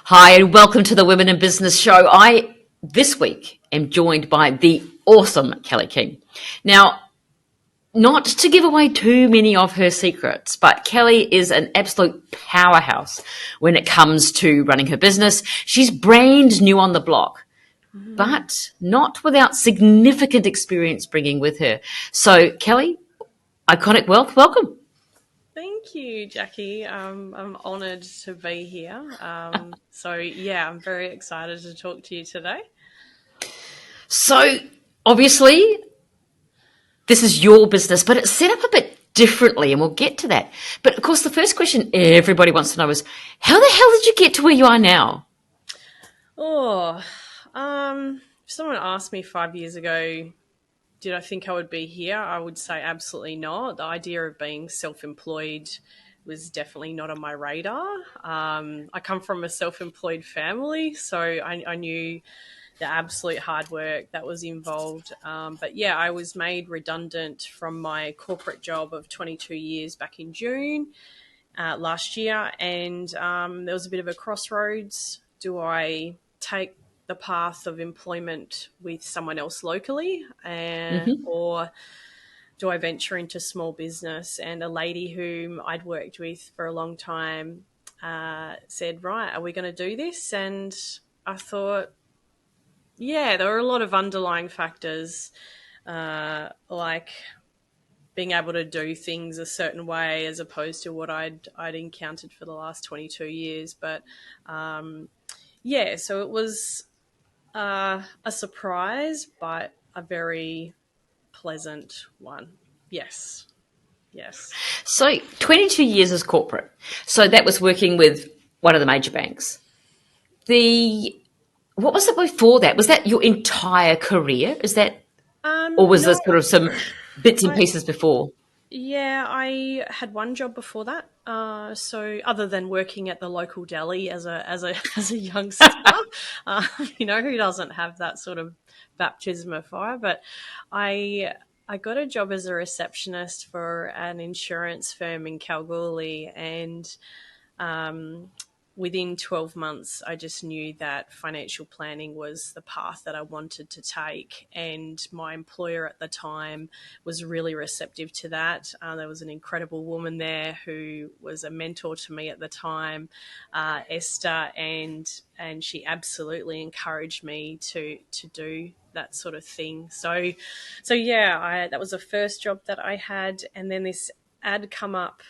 Hi, and welcome to the Women in Business Show. This week, am joined by the awesome Kelly King. Now, not to give away too many of her secrets, but Kelly is an absolute powerhouse when it comes to running her business. She's brand new on the block, but not without significant experience bringing with her. So, Kelly, Iconic Wealth, welcome. Thank you, Jackie. I'm honoured to be here. I'm very excited to talk to you today. So, obviously, this is your business, but it's set up a bit differently, and we'll get to that. But, of course, the first question everybody wants to know is, how the hell did you get to where you are now? If someone asked me 5 years ago, did I think I would be here? I would say absolutely not. The idea of being self-employed was definitely not on my radar. I come from a self-employed family, so I knew the absolute hard work that was involved. I was made redundant from my corporate job of 22 years back in June last year, and there was a bit of a crossroads. Do I take the path of employment with someone else locally, or do I venture into small business? And a lady whom I'd worked with for a long time said, right, are we going to do this? And I thought, yeah, there were a lot of underlying factors, like being able to do things a certain way as opposed to what I'd encountered for the last 22 years. But so it was a surprise, but a very pleasant one. Yes. So 22 years as corporate. So that was working with one of the major banks. What was it before that? Was that your entire career? Is that, or was there sort of some bits and pieces before? Yeah, I had one job before that. So other than working at the local deli as a youngster, who doesn't have that sort of baptism of fire? But I got a job as a receptionist for an insurance firm in Kalgoorlie, and within 12 months, I just knew that financial planning was the path that I wanted to take. And my employer at the time was really receptive to that. There was an incredible woman there who was a mentor to me at the time, Esther, and she absolutely encouraged me to do that sort of thing. So that was the first job that I had. And then this ad come up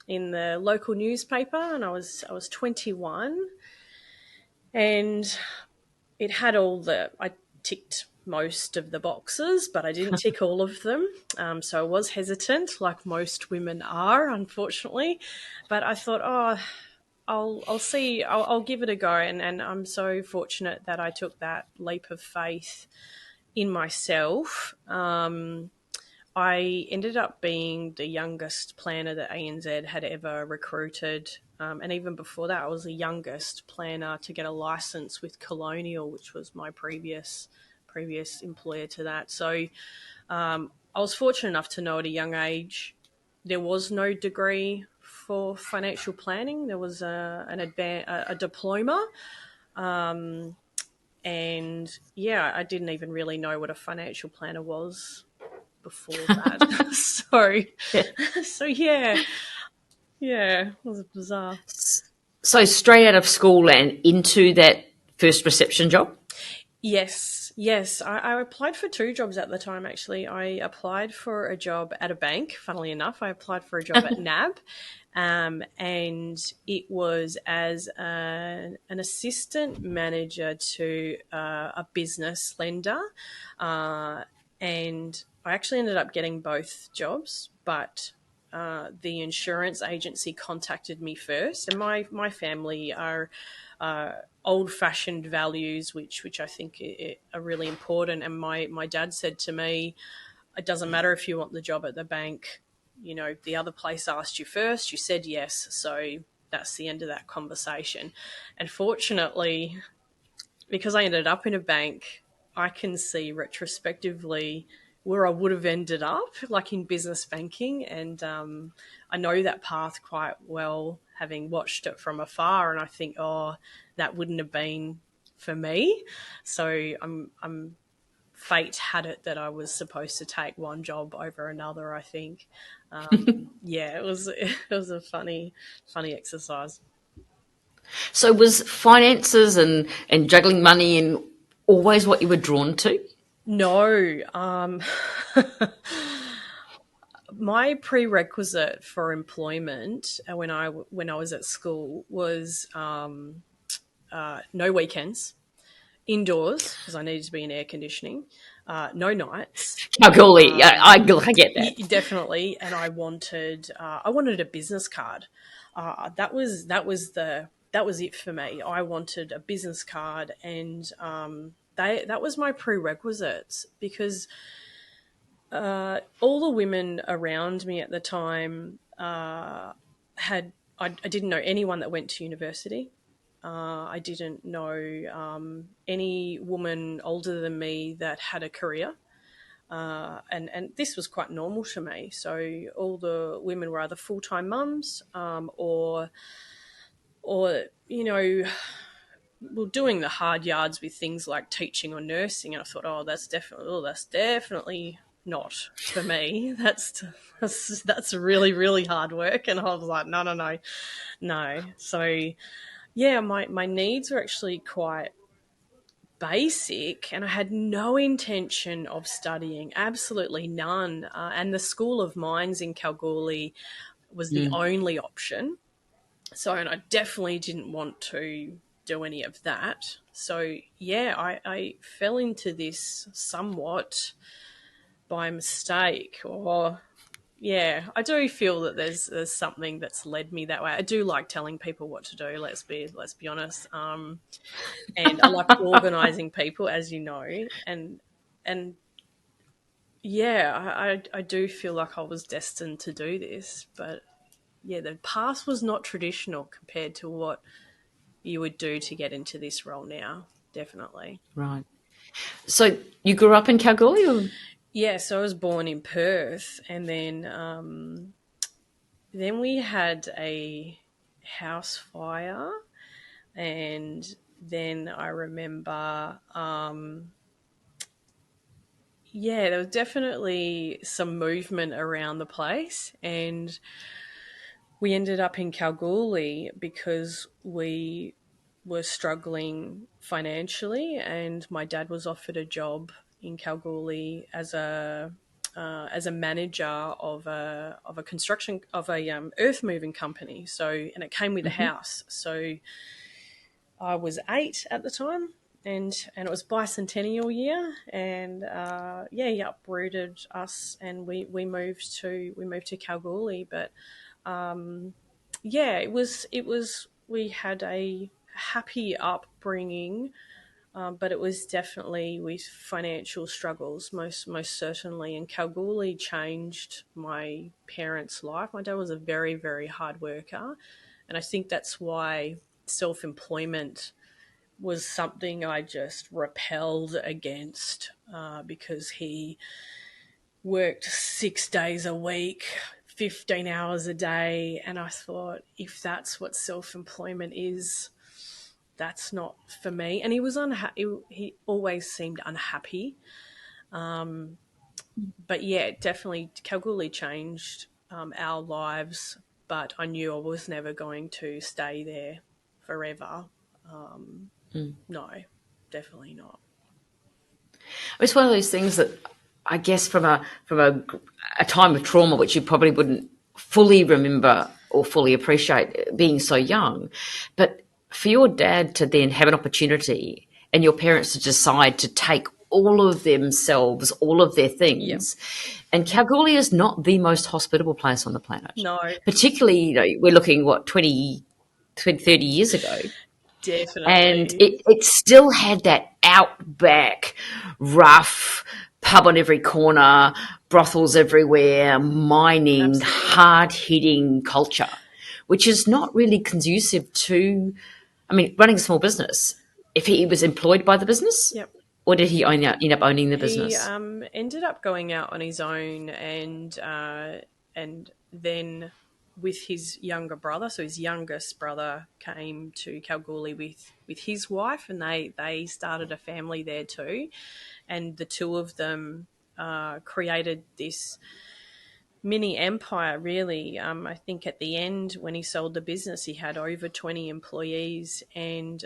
in the local newspaper, and I was 21, and it had I ticked most of the boxes, but I didn't tick all of them. So I was hesitant, like most women are, unfortunately. But I thought, I'll see, I'll give it a go. And I'm so fortunate that I took that leap of faith in myself. I ended up being the youngest planner that ANZ had ever recruited. And even before that, I was the youngest planner to get a license with Colonial, which was my previous employer to that. So I was fortunate enough to know at a young age there was no degree for financial planning. There was a diploma. I didn't even really know what a financial planner was before that. It was bizarre. So straight out of school and into that first reception job? Yes. I applied for two jobs at the time, actually. I applied for a job at a bank, funnily enough. I applied for a job at NAB, and it was as an assistant manager to a business lender, and I actually ended up getting both jobs, but the insurance agency contacted me first. And my family are old-fashioned values, which I think are really important. And my dad said to me, it doesn't matter if you want the job at the bank. The other place asked you first. You said yes. So that's the end of that conversation. And fortunately, because I ended up in a bank, I can see retrospectively where I would have ended up, like in business banking. And I know that path quite well. having watched it from afar, and I think, oh, that wouldn't have been for me. So I'm fate had it that I was supposed to take one job over another, I think. Yeah, it was a funny exercise. So was finances and juggling money and always what you were drawn to? No, my prerequisite for employment when I was at school was no weekends, indoors because I needed to be in air conditioning, no nights. Kalgoorlie, I get that. Definitely, and I wanted a business card. That was it for me. I wanted a business card, and that was my prerequisites, because all the women around me at the time had. I didn't know anyone that went to university. I didn't know any woman older than me that had a career. And this was quite normal to me. So all the women were either full-time mums or were doing the hard yards with things like teaching or nursing. And I thought, that's definitely not for me. That's really, really hard work. And I was like, no. So yeah, my needs were actually quite basic, and I had no intention of studying, absolutely none. And the School of Mines in Kalgoorlie was the only option. So, and I definitely didn't want to do any of that. So, yeah, I fell into this somewhat by mistake, or yeah, I do feel that there's something that's led me that way. I do like telling people what to do. Let's be honest. And I like organising people, as you know, and yeah, I do feel like I was destined to do this, but yeah, the past was not traditional compared to what you would do to get into this role now. Definitely. Right. So you grew up in Kalgoorlie? Or? Yeah, so I was born in Perth, and then we had a house fire, and then I remember, there was definitely some movement around the place, and we ended up in Kalgoorlie because we were struggling financially, and my dad was offered a job in Kalgoorlie as a manager of a construction of a earth moving company. So, and it came with a house. So I was 8 at the time, and it was bicentennial year, and he uprooted us, and we moved to Kalgoorlie. But it was we had a happy upbringing, but it was definitely with financial struggles, most certainly. And Kalgoorlie changed my parents' life. My dad was a very, very hard worker, and I think that's why self-employment was something I just repelled against, because he worked 6 days a week, 15 hours a day, and I thought, if that's what self-employment is, that's not for me. And he was he always seemed unhappy. But yeah, definitely Kalgoorlie changed our lives, but I knew I was never going to stay there forever. No, definitely not. It's one of those things that I guess from a time of trauma, which you probably wouldn't fully remember or fully appreciate being so young, but for your dad to then have an opportunity and your parents to decide to take all of themselves, all of their things. Yep. And Kalgoorlie is not the most hospitable place on the planet. No. Particularly, we're looking, 20, 30 years ago. Definitely. And it still had that outback, rough, pub on every corner, brothels everywhere, mining, hard-hitting culture, which is not really conducive to, running a small business. If he was employed by the business, yep. Or did he end up owning the business? He ended up going out on his own, and then with his younger brother. So his youngest brother came to Kalgoorlie with his wife, and they started a family there too. And the two of them created this mini empire, really. I think at the end, when he sold the business, he had over 20 employees, and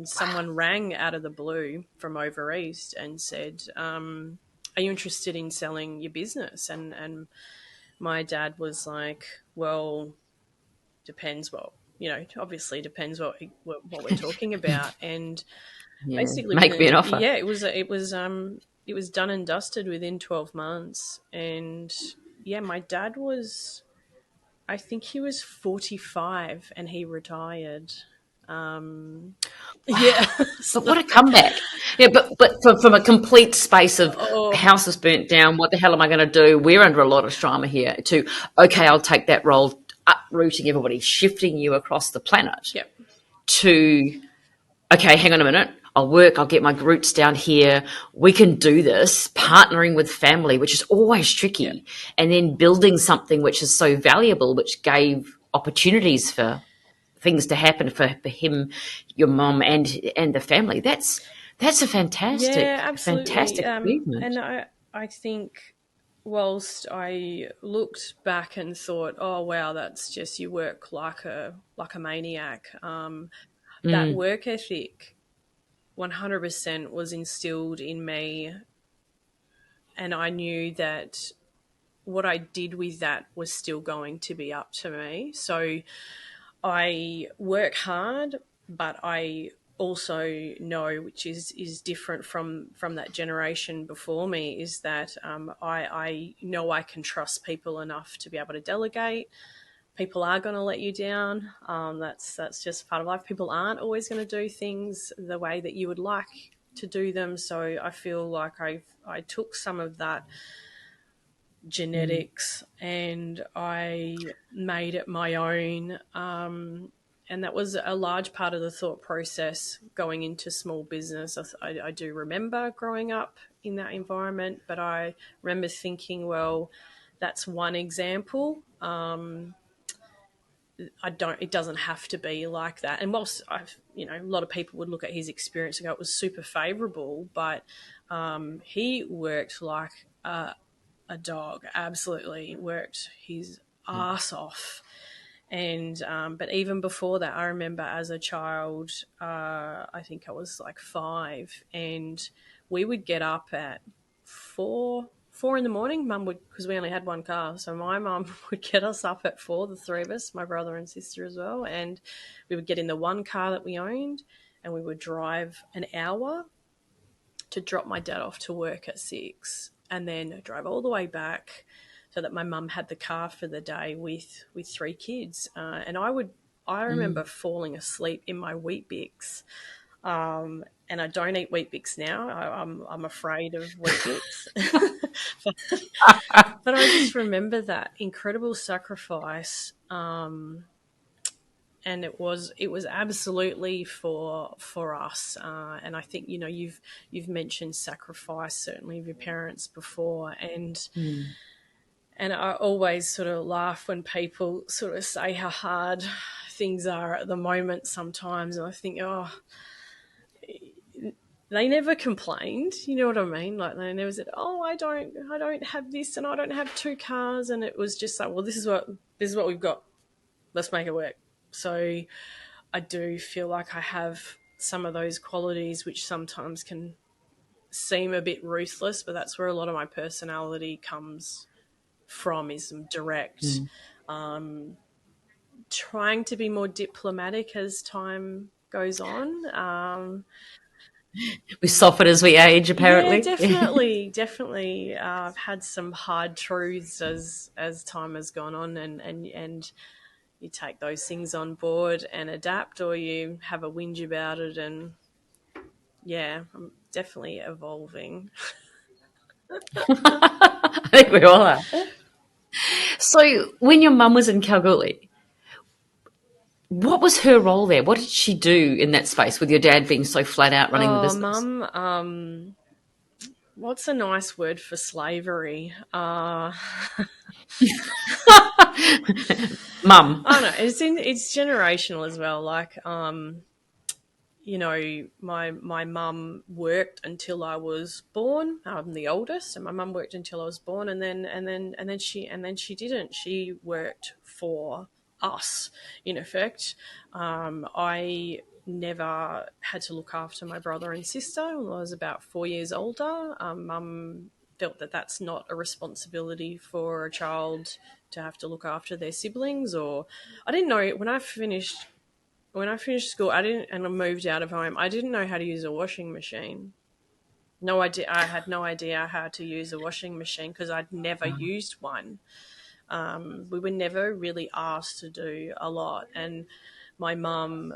someone rang out of the blue from over east and said, "Are you interested in selling your business?" And my dad was like, "Well, depends what, obviously depends what we're talking about." And Yeah, basically, make me an offer. yeah, it was done and dusted within 12 months. And yeah, my dad was, I think he was 45 and he retired. Yeah. But what a comeback. Yeah, but from a complete space of Oh, house is burnt down, what the hell am I going to do? We're under a lot of drama here, to, okay, I'll take that role, uprooting everybody, shifting you across the planet, yeah. to, okay, hang on a minute. I'll get my roots down here. We can do this, partnering with family, which is always Yeah. tricky, and then building something which is so valuable, which gave opportunities for things to happen for him, your mum, and the family. That's a Yeah, absolutely. fantastic achievement. And I think whilst I looked back and thought, oh wow, that's just, you work like a maniac. That Mm, work ethic 100% was instilled in me, and I knew that what I did with that was still going to be up to me. So I work hard, but I also know, which is different from that generation before me, is that I know I can trust people enough to be able to delegate. People are going to let you down. That's just part of life. People aren't always going to do things the way that you would like to do them. So I feel like I took some of that mm. genetics and I made it my own. And that was a large part of the thought process going into small business. I do remember growing up in that environment, but I remember thinking, well, that's one example. It doesn't have to be like that. And whilst a lot of people would look at his experience and go, it was super favorable, but he worked like a dog, absolutely worked his ass off. And but even before that, I remember as a child, I think I was like 5, and we would get up at 4 in the morning. Mum would, because we only had one car, so my mum would get us up at 4, the three of us, my brother and sister as well, and we would get in the one car that we owned, and we would drive an hour to drop my dad off to work at 6, and then drive all the way back so that my mum had the car for the day with 3 kids. And I remember falling asleep in my Weet-Bix. And I don't eat Weet-Bix now. I'm afraid of Weet-Bix. But I just remember that incredible sacrifice. And it was absolutely for us. And I think you've mentioned sacrifice, certainly of your parents before, and I always sort of laugh when people sort of say how hard things are at the moment sometimes, and I think, oh, they never complained. You know what I mean? Like, they never said, "Oh, I don't have this, and I don't have 2 cars," and it was just like, "Well, this is what we've got. Let's make it work." So I do feel like I have some of those qualities which sometimes can seem a bit ruthless, but that's where a lot of my personality comes from, is direct. Trying to be more diplomatic as time goes on. We soften as we age, Yeah, apparently. definitely. I've had some hard truths as time has gone on, and you take those things on board and adapt, or you have a whinge about it. And yeah, I'm definitely evolving. I think we all are. So, when your mum was in Kalgoorlie, what was her role there? What did she do in that space with your dad being so flat out running the Oh, business? mum, What's a nice word for slavery? Mum. I don't know. It's generational as well. Like, my mum worked until I was born. I'm the oldest, and my mum worked until I was born, and then she didn't. She worked for us, in effect. I never had to look after my brother and sister when I was about 4 years older. Mum felt that that's not a responsibility for a child to have to look after their siblings. Or I didn't know when I finished school, and I moved out of home, I didn't know how to use a washing machine. No idea. I had no idea how to use a washing machine because I'd never used one. We were never really asked to do a lot, and my mum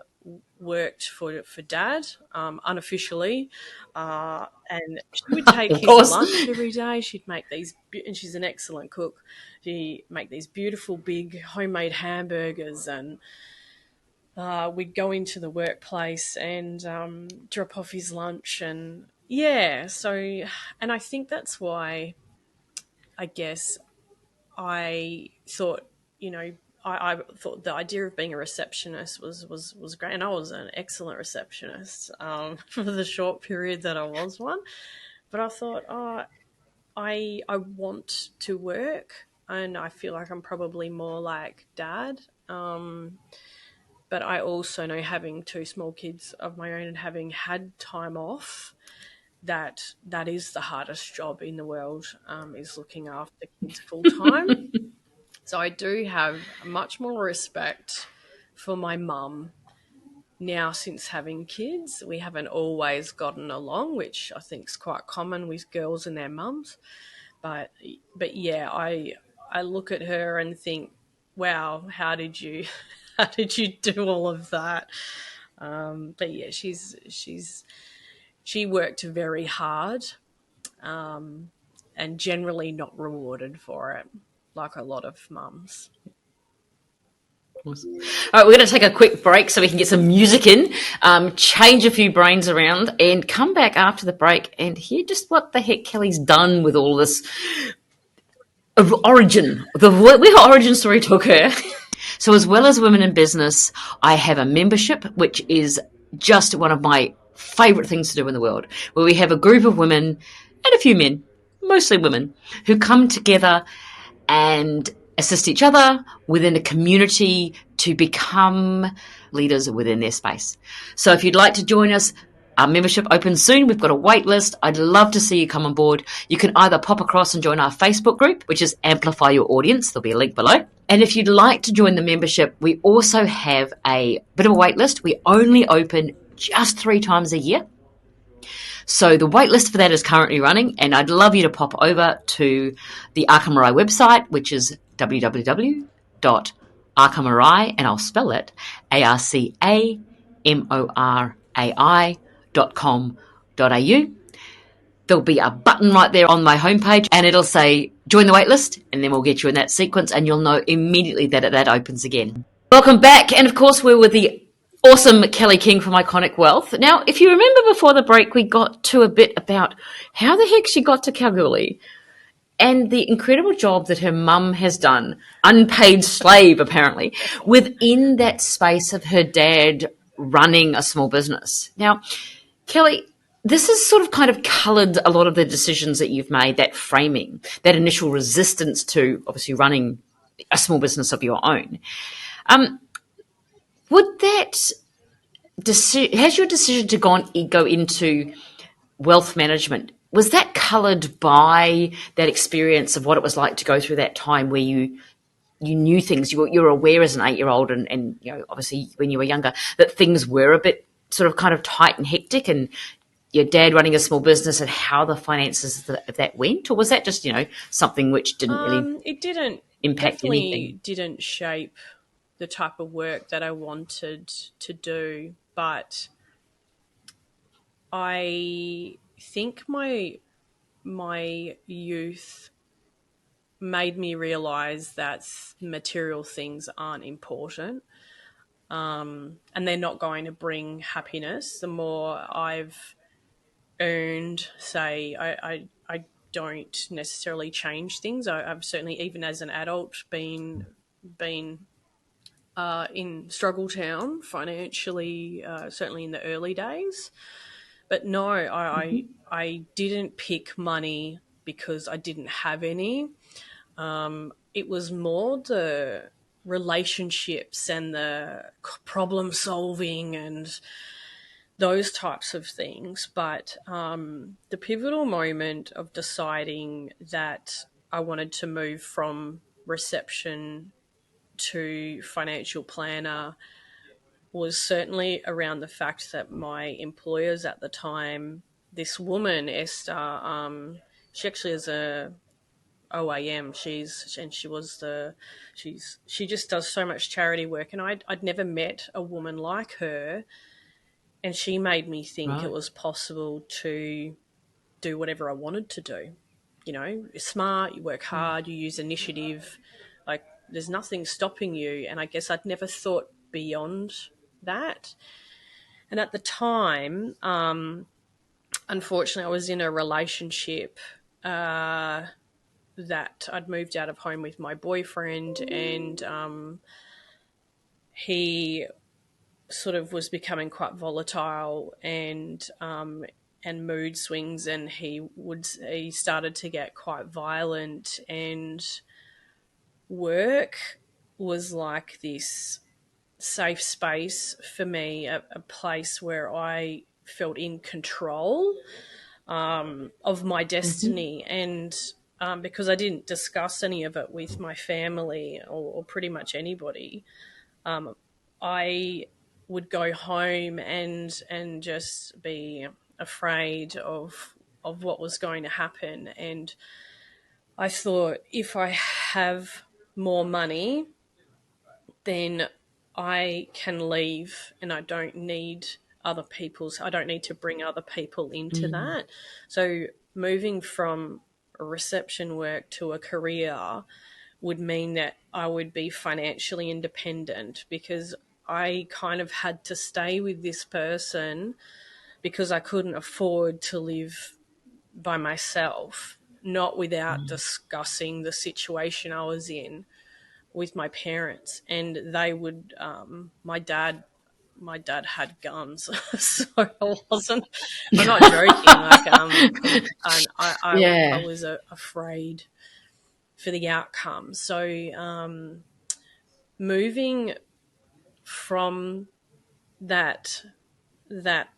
worked for dad, unofficially, and she would take Of his course. lunch every day. She'd make these, and she's an excellent cook. She'd make these beautiful big homemade hamburgers, and we'd go into the workplace and drop off his lunch. And yeah, so, and I think that's why, I guess, I thought, I thought the idea of being a receptionist was great, and I was an excellent receptionist, for the short period that I was one. But I thought, I want to work, and I feel like I'm probably more like dad. But I also know, having two small kids of my own and having had time off, that is the hardest job in the world, is looking after kids full time. So I do have much more respect for my mum now since having kids. We haven't always gotten along, which I think is quite common with girls and their mums. But yeah, I look at her and think, wow, how did you how did you do all of that? But yeah, she worked very hard, and generally not rewarded for it, like a lot of mums. Awesome. All right, we're going to take a quick break so we can get some music in, change a few brains around, and come back after the break and hear just what the heck Kelly's done with all this origin. Where her origin story took her. So, as well as women in business, I have a membership, which is just one of my favourite things to do in the world, where we have a group of women and a few men, mostly women, who come together and assist each other within a community to become leaders within their space. So if you'd like to join us, our membership opens soon. We've got a wait list. I'd love to see you come on board. You can either pop across and join our Facebook group, which is Amplify Your Audience. There'll be a link below. And if you'd like to join the membership, we also have a bit of a wait list. We only open just 3 times a year. So the waitlist for that is currently running, and I'd love you to pop over to the Arcamarai website, which is www.arcamarai, and I'll spell it, arcamarai.com.au. There'll be a button right there on my homepage, and it'll say join the waitlist, and then we'll get you in that sequence, and you'll know immediately that opens again. Welcome back, and of course we're with the awesome Kelly King from Iconic Wealth. Now, if you remember before the break, we got to a bit about how the heck she got to Kalgoorlie and the incredible job that her mum has done, unpaid slave apparently, within that space of her dad running a small business. Now, Kelly, this has sort of kind of coloured a lot of the decisions that you've made, that framing, that initial resistance to obviously running a small business of your own. Would that has your decision to go into wealth management, was that coloured by that experience of what it was like to go through that time where you knew things, you were aware as an 8-year-old and obviously when you were younger that things were a bit sort of kind of tight and hectic, and your dad running a small business and how the finances of that went? Or was that just something which didn't really It didn't impact definitely anything? didn't shape the type of work that I wanted to do, but I think my youth made me realize that material things aren't important, and they're not going to bring happiness. The more I've earned, say, I don't necessarily change things. I've certainly, even as an adult, been in struggle town financially, certainly in the early days. But no, I didn't pick money because I didn't have any. It was more the relationships and the problem solving and those types of things. But the pivotal moment of deciding that I wanted to move from reception to financial planner was certainly around the fact that my employers at the time, this woman, Esther, she actually is a OAM. She just does so much charity work, and I'd never met a woman like her, and she made me think it Right. was possible to do whatever I wanted to do. You know, you're smart, you work hard, you use initiative, like there's nothing stopping you. And I guess I'd never thought beyond that. And at the time, unfortunately, I was in a relationship that I'd moved out of home with my boyfriend, and he sort of was becoming quite volatile and mood swings, and he started to get quite violent, and work was like this safe space for me, a place where I felt in control of my destiny. And because I didn't discuss any of it with my family or pretty much anybody, I would go home and just be afraid of what was going to happen. And I thought, if I have more money, then I can leave, and I don't need I don't need to bring other people into that. So moving from a reception work to a career would mean that I would be financially independent, because I kind of had to stay with this person because I couldn't afford to live by myself, not without discussing the situation I was in with my parents. And they would, my dad had guns, so I wasn't. I'm not joking. Like, and I Yeah. was afraid for the outcome. So, moving from that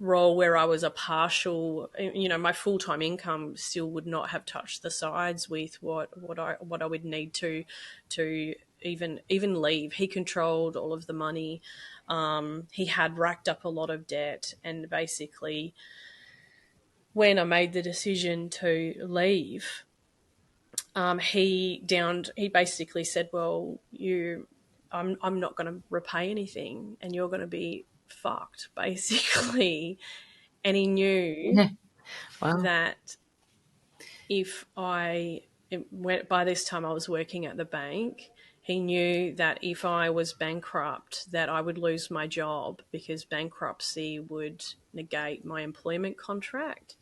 role where I was a partial, my full time income still would not have touched the sides with what I would need to even leave. He controlled all of the money. He had racked up a lot of debt, and basically, when I made the decision to leave, he basically said, "Well, I'm not going to repay anything, and you're going to be fucked," basically. And he knew Yeah. Wow. that by this time I was working at the bank, he knew that if I was bankrupt, that I would lose my job, because bankruptcy would negate my employment contract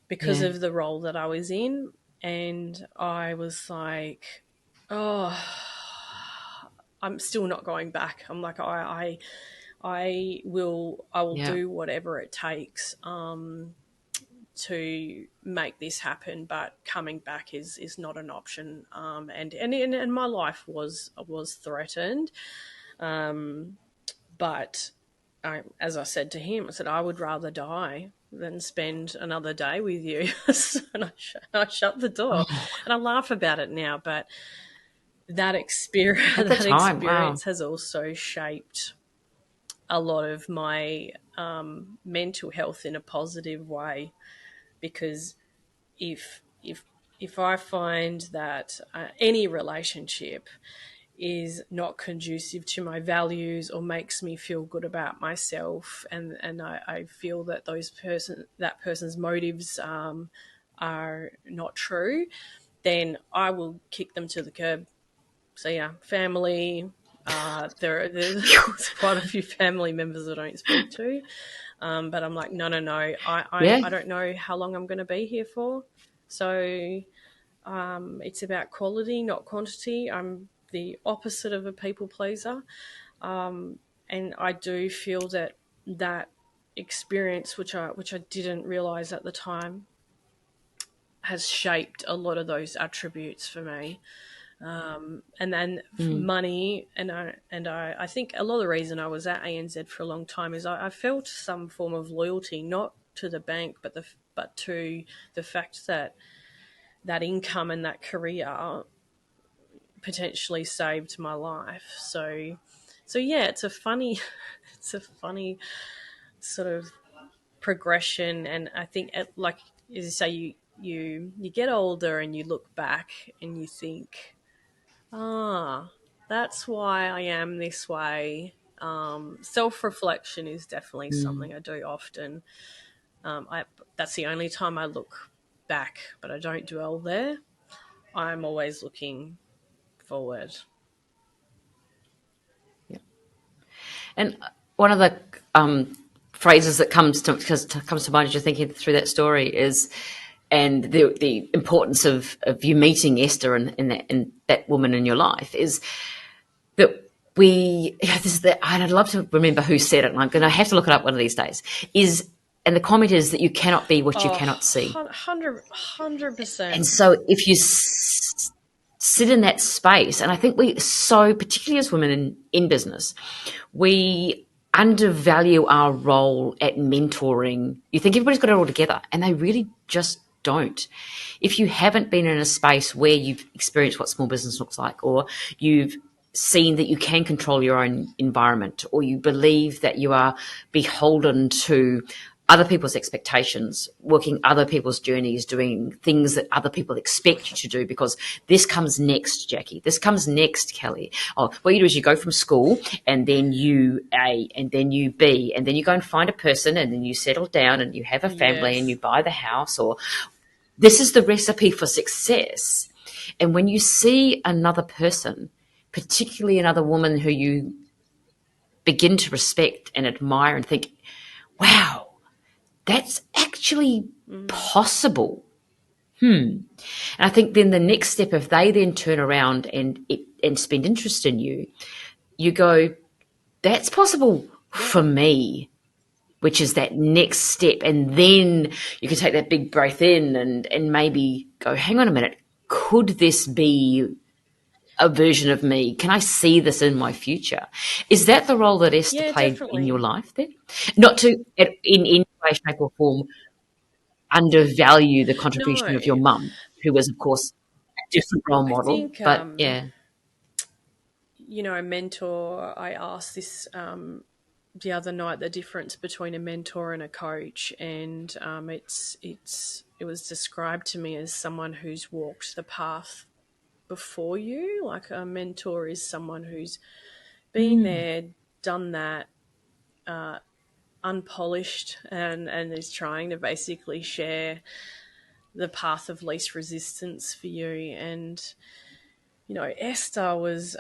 because Yeah. of the role that I was in. And I was like, oh, I'm still not going back. I'm like, I will Yeah. do whatever it takes to make this happen, but coming back is not an option. And my life was threatened. But as I said to him, I said, I would rather die than spend another day with you. And I shut the door, Oh, and I laugh about it now. But that experience, at the time. Wow. has also shaped a lot of my mental health in a positive way, because if if if I find that any relationship is not conducive to my values or makes me feel good about myself, and I feel that that person's motives are not true, then I will kick them to the curb. So yeah, family. There's quite a few family members I don't speak to. But I'm like, no. Yeah. I don't know how long I'm going to be here for. So it's about quality, not quantity. I'm the opposite of a people pleaser. And I do feel that experience, which I didn't realize at the time, has shaped a lot of those attributes for me. And then money, I think a lot of the reason I was at ANZ for a long time is I felt some form of loyalty, not to the bank, but to the fact that that income and that career potentially saved my life. So yeah, it's a funny, it's a funny sort of progression. And I think, like as you say, you get older and you look back and you think, that's why I am this way. Self reflection is definitely something I do often. That's the only time I look back, but I don't dwell there. I'm always looking forward. And one of the phrases that comes to mind as you're thinking through that story is, and the importance of you meeting Esther and that woman in your life is that and I'd love to remember who said it, and I'm going to have to look it up one of these days. And the comment is that you cannot be what you Oh, cannot see. 100%. And so if you sit in that space, and I think particularly as women in business, we undervalue our role at mentoring. You think everybody's got it all together, and they really just don't. If you haven't been in a space where you've experienced what small business looks like, or you've seen that you can control your own environment, or you believe that you are beholden to other people's expectations, working other people's journeys, doing things that other people expect you to do, because this comes next, Jackie. This comes next, Kelly. Oh, what you do is you go from school, and then you A, and then you B, and then you go and find a person, and then you settle down and you have a family and Yes. you buy the house, or this is the recipe for success. And when you see another person, particularly another woman who you begin to respect and admire and think, wow, that's actually possible. And I think then the next step, if they then turn around and spend interest in you, you go, that's possible for me, which is that next step. And then you can take that big breath in and maybe go, hang on a minute, could this be a version of me? Can I see this in my future? Is that the role that Esther Yeah, played in your definitely. life then? Not to, in any way, shape or form, undervalue the No, contribution of your mum, who was, of course, a different role I model. think, But yeah. a mentor, I asked this the other night, the difference between a mentor and a coach. And it was described to me as someone who's walked the path before you. Like a mentor is someone who's been there, done that, unpolished, and is trying to basically share the path of least resistance for you. And Esther was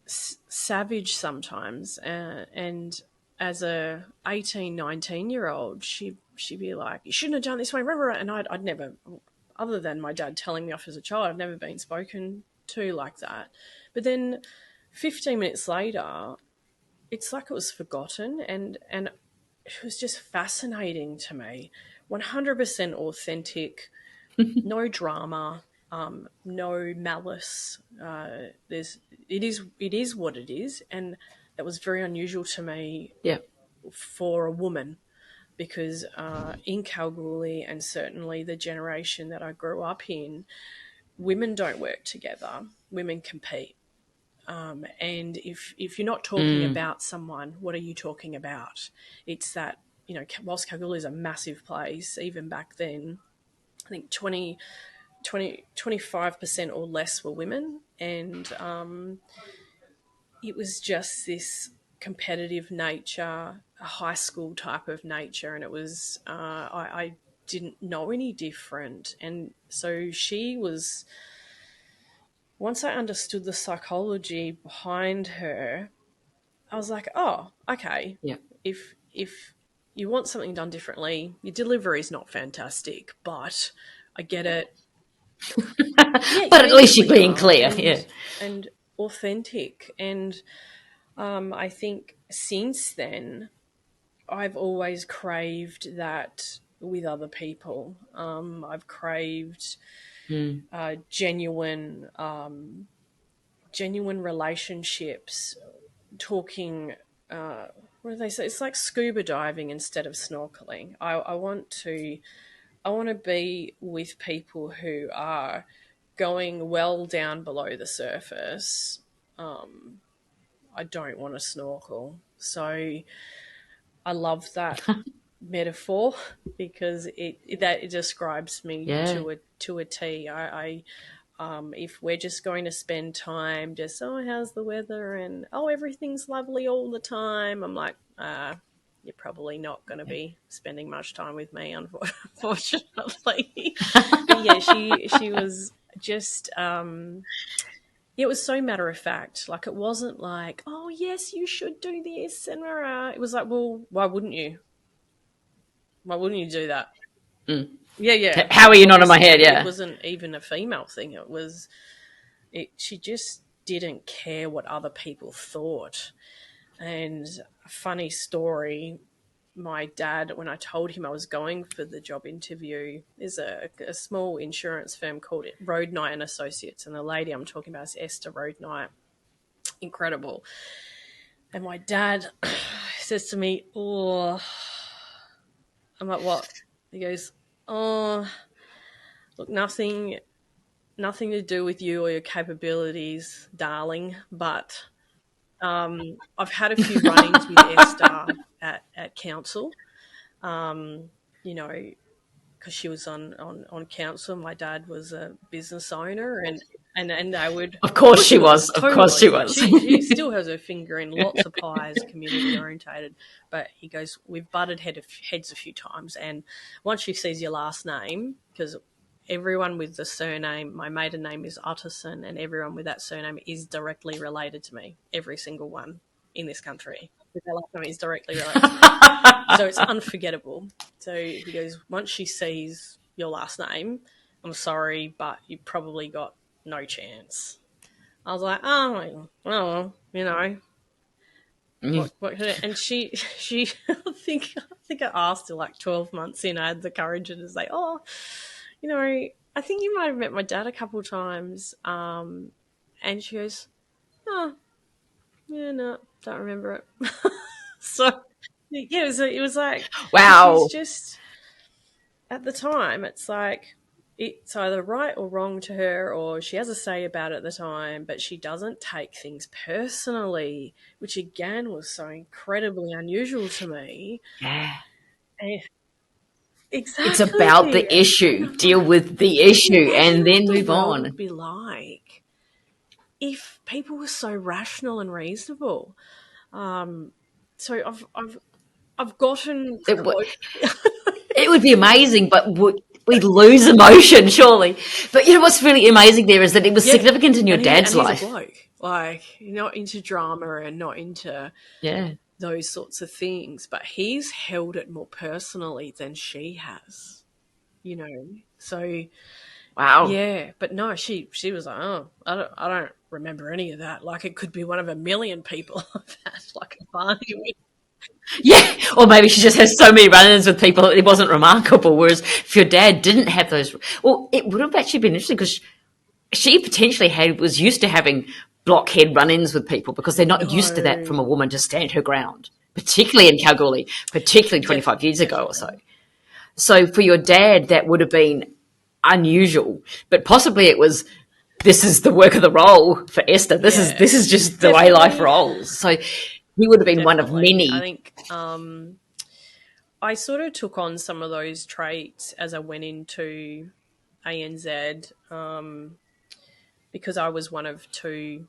savage sometimes, and as a 18, 19 year old, she'd be like, you shouldn't have done this way, and I'd never, other than my dad telling me off as a child, I've never been spoken to like that. But then 15 minutes later, it's like it was forgotten, and it was just fascinating to me. 100% authentic, no drama, no malice. It is what it is, and that was very unusual to me Yeah. for a woman, because in Kalgoorlie, and certainly the generation that I grew up in, women don't work together. Women compete. And if you're not talking about someone, what are you talking about? It's that, whilst Kalgoorlie is a massive place, even back then, I think 25% or less were women. And it was just this competitive nature, a high school type of nature. And it was, I didn't know any different. And so she was, once I understood the psychology behind her, I was like, oh, okay. Yeah. if you want something done differently, your delivery is not fantastic, but I get it. Yeah, But at being least you're being clear clear. Yeah. and authentic. And I think since then, I've always craved that with other people. I've craved genuine, genuine relationships. Talking, what do they say? It's like scuba diving instead of snorkeling. I want to be with people who are going well down below the surface. I don't want to snorkel. So I love that metaphor because it describes me Yeah. to a T. If we're just going to spend time just, oh, how's the weather, and oh, everything's lovely all the time, I'm like, you're probably not going to be spending much time with me, unfortunately. But yeah, she was just it was so matter of fact. Like, it wasn't like, oh yes, you should do this, and it was like, well, why wouldn't you? Why wouldn't you do that? Yeah, yeah. How are you not in my head? Obviously, it Yeah. wasn't even a female thing. It was she just didn't care what other people thought. And a funny story, my dad, when I told him I was going for the job interview, there's a small insurance firm called Road Knight and Associates, and the lady I'm talking about is Esther Road Knight. Incredible. And my dad says to me, oh, I'm like, what? He goes, oh, look, nothing to do with you or your capabilities, darling, but I've had a few run-ins with Esther at council, you know, because she was on council. My dad was a business owner, and they would. Of course she was. Of Totally. course she was. She still has her finger in lots of pies, community orientated. But he goes, we've butted heads a few times, and once she sees your last name, because everyone with the surname, my maiden name is Utterson, and everyone with that surname is directly related to me. Every single one in this country with their last name is directly related to me. So it's unforgettable. So he goes, once she sees your last name, I'm sorry, but you probably got no chance. I was like, oh, well, you know. What and she I think I asked her like 12 months in. I had the courage to say, oh, you know, I think you might have met my dad a couple of times. And she goes, oh, yeah, no, don't remember it. So, yeah, it was like, Wow. she's just, at the time, it's like, it's either right or wrong to her, or she has a say about it at the time, but she doesn't take things personally, which again was so incredibly unusual to me. Yeah. And It's about exactly. the issue. I'm Deal like, with the can you issue imagine and then what the move world on. would be like if people were so rational and reasonable? So I've gotten It would be amazing, but we'd lose emotion, surely. But you know what's really amazing there is that it was significant in your dad's life. He's a bloke, like, not into drama and not into those sorts of things, but he's held it more personally than she has, you know. So Wow. yeah, but no, she was like, oh, I don't remember any of that. Like, it could be one of a million people I've had like a party with. Yeah, or maybe she just has so many run-ins with people it wasn't remarkable. Whereas if your dad didn't have those, well, it would have actually been interesting because she potentially was used to having blockhead run-ins with people because they're not used to that from a woman to stand her ground, particularly in Kalgoorlie, particularly 25 years ago or so. So for your dad, that would have been unusual, but possibly it was, this is the work of the role for Esther. This is just the way life rolls. So he would have been one of many. I think I sort of took on some of those traits as I went into ANZ, because I was one of two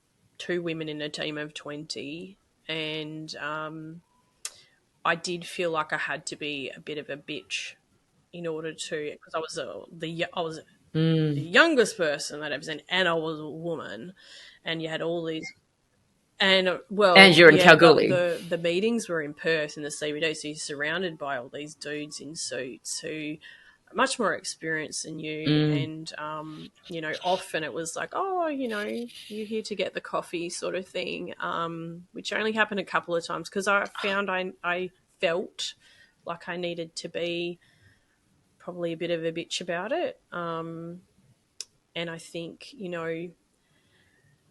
women in a team of 20, and I did feel like I had to be a bit of a bitch in order to, because I was the youngest person that I've seen, and I was a woman, and you had all these. And well, And you're in yeah, Kalgoorlie. the meetings were in Perth in the CBD, so you're surrounded by all these dudes in suits who are much more experienced than you. And often it was like, oh, you're here to get the coffee sort of thing, which only happened a couple of times because I found I felt like I needed to be probably a bit of a bitch about it. And I think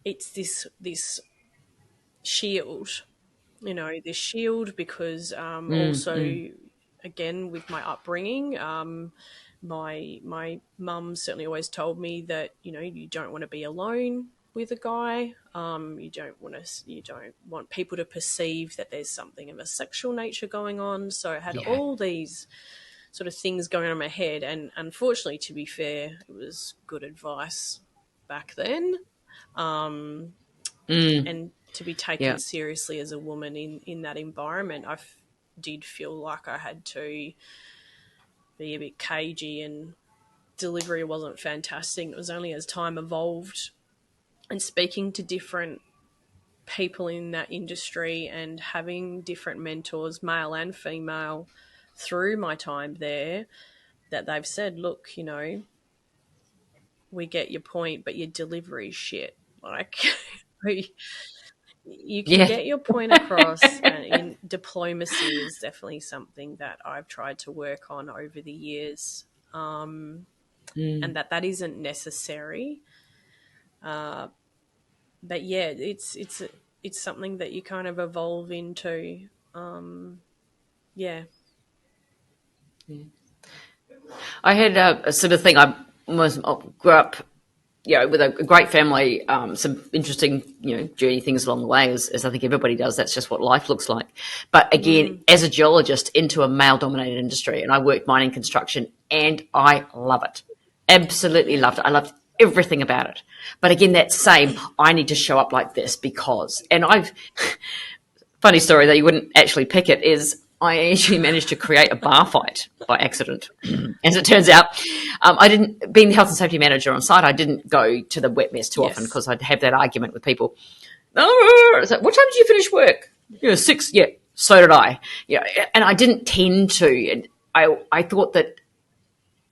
it's this shield, this shield because also again with my upbringing, my mum certainly always told me that you don't want to be alone with a guy. You don't want people to perceive that there's something of a sexual nature going on. So I had all these sort of things going on in my head, and unfortunately, to be fair, it was good advice back then. And to be taken seriously as a woman in that environment, I did feel like I had to be a bit cagey, and delivery wasn't fantastic. It was only as time evolved and speaking to different people in that industry and having different mentors, male and female, through my time there, that they've said, look, we get your point, but your delivery is shit. Like, you can get your point across, and diplomacy is definitely something that I've tried to work on over the years, and that isn't necessary. But yeah, it's something that you kind of evolve into. I had a sort of thing. I grew up, with a great family, some interesting, journey things along the way, as I think everybody does. That's just what life looks like. But again, as a geologist into a male-dominated industry, and I worked mining construction, and I love it. Absolutely loved it. I loved everything about it. But again, that same, I need to show up like this because, and funny story that you wouldn't actually pick it is, I actually managed to create a bar fight by accident. As it turns out, being the health and safety manager on site, I didn't go to the wet mess too often because I'd have that argument with people. Oh, so what time did you finish work? 6. Yeah, so did I. And I didn't tend to. And I thought that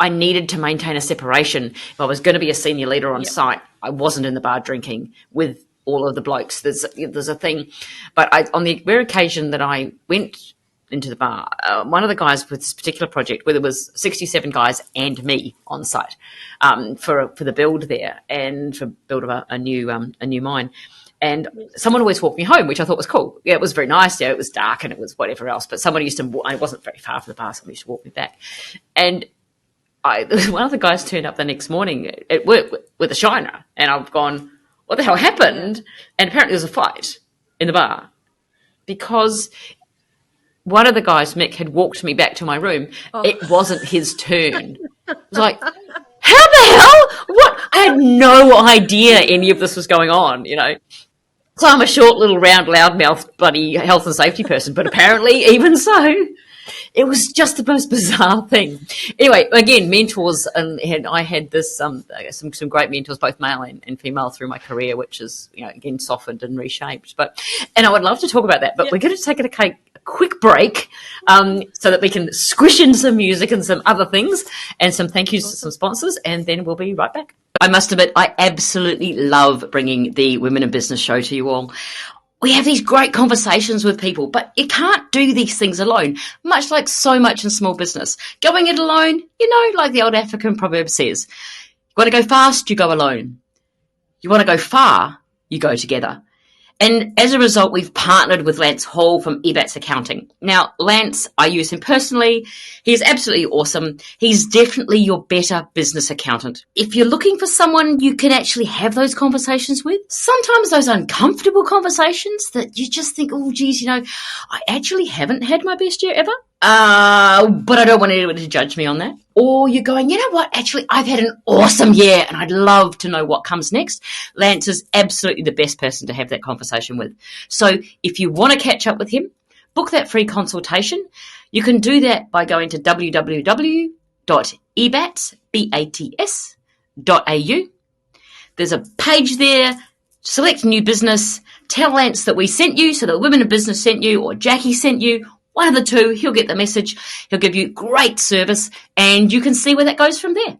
I needed to maintain a separation. If I was going to be a senior leader on site, I wasn't in the bar drinking with all of the blokes. There's a thing. But on the rare occasion that I went into the bar, one of the guys with this particular project, where there was 67 guys and me on site for the build there, and for build of a new mine. And someone always walked me home, which I thought was cool. Yeah, it was very nice. Yeah, it was dark and it was whatever else. But someone used to, I wasn't very far from the bar, someone used to walk me back. And one of the guys turned up the next morning at work with a shiner, and I've gone, what the hell happened? And apparently there was a fight in the bar because one of the guys, Mick, had walked me back to my room. It wasn't his turn. I was like, how the hell? What? I had no idea any of this was going on, So I'm a short, little, round, loudmouth, bloody health and safety person, but apparently even so, it was just the most bizarre thing. Anyway, again, mentors, and I had this some great mentors, both male and female, through my career, which is again softened and reshaped. And I would love to talk about that, but we're going to take a quick break so that we can squish in some music and some other things and some thank yous to some sponsors, and then we'll be right back. I must admit, I absolutely love bringing the Women in Business show to you all. We have these great conversations with people, but you can't do these things alone, much like so much in small business. Going it alone, like the old African proverb says, you want to go fast, you go alone. You want to go far, you go together. And as a result, we've partnered with Lance Hall from EBATS Accounting. Now, Lance, I use him personally. He's absolutely awesome. He's definitely your better business accountant. If you're looking for someone you can actually have those conversations with, sometimes those uncomfortable conversations that you just think, oh, geez, I actually haven't had my best year ever. But I don't want anyone to judge me on that. Or you're going, you know what, actually, I've had an awesome year and I'd love to know what comes next. Lance is absolutely the best person to have that conversation with. So if you want to catch up with him, book that free consultation. You can do that by going to www.ebats.au. There's a page there. Select new business, Tell Lance that we sent you, so that Women in Business sent you, or Jackie sent you. One of the two, he'll get the message. He'll give you great service, and you can see where that goes from there.